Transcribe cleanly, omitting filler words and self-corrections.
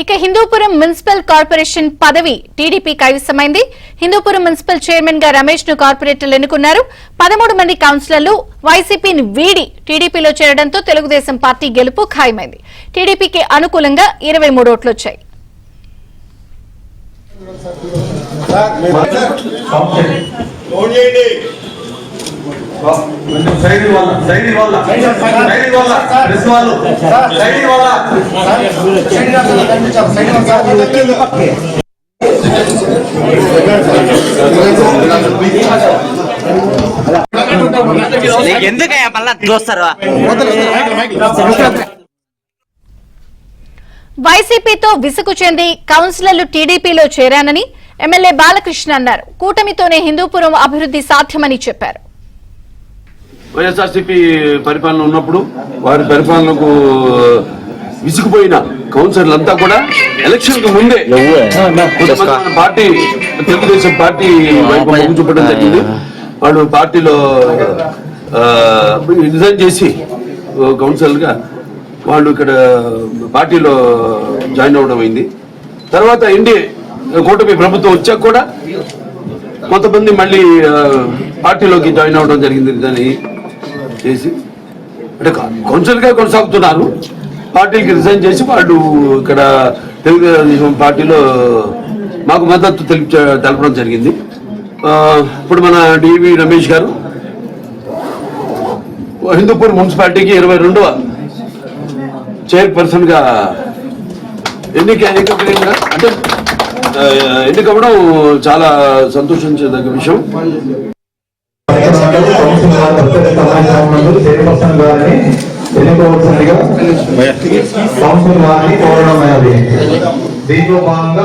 ఇక Hindupuram municipal corporation పదవి TDP కైవసమైంది. Hindupuram municipal chairman గా రమేష్ ను కార్పొరేటర్లు ఎన్నుకున్నారు. 13 మంది కౌన్సిలర్లు వైసీపీని వీడి టీడీపీలో చేరడంతో తెలుగుదేశం పార్టీ గెలుపు ఖాయమైంది. టీడీపీకి అనుకూలంగా 23 ఓట్లు వచ్చాయి. ఎందుకయ్యా మళ్ళా చూస్తారు? వైసీపీతో విసుగు చెంది కౌన్సిలర్లు టీడీపీలో చేరానని ఎమ్మెల్యే బాలకృష్ణ అన్నారు. కూటమితోనే హిందూపురం అభివృద్ధి సాధ్యమని చెప్పారు. వైఎస్ఆర్సీపీ పరిపాలన ఉన్నప్పుడు వారి పరిపాలనకు విసుగుపోయిన కౌన్సిలర్లంతా కూడా ఎలక్షన్ కు ముందే పార్టీ తెలుగుదేశం పార్టీ వైపు మొగ్గు చూపడం జరిగింది. వాళ్ళు పార్టీలో రిజైన్ చేసి కౌన్సిలర్ గా వాళ్ళు ఇక్కడ పార్టీలో జాయిన్ అవడం అయింది. తర్వాత ఎన్డీఏ కూటమి ప్రభుత్వం వచ్చాక కూడా కొంతమంది మళ్ళీ పార్టీలోకి జాయిన్ అవ్వడం జరిగింది. దాన్ని చేసి అంటే కౌన్సిలర్ గా కొనసాగుతున్నారు. పార్టీకి రిజైన్ చేసి వాళ్ళు ఇక్కడ తెలుగుదేశం పార్టీలో మాకు మద్దతు తెలపడం జరిగింది. ఇప్పుడు మన డివి రమేష్ గారు హిందూపూర్ మున్సిపాలిటీకి 22వ చైర్పర్సన్ గా ఎన్నికవ్వడం చాలా సంతోషించదగ్గ విషయం. ఎన్నుకోవాల్సిందిగా కౌన్సిల్ వారిని కోరడం అనేది. దీంట్లో భాగంగా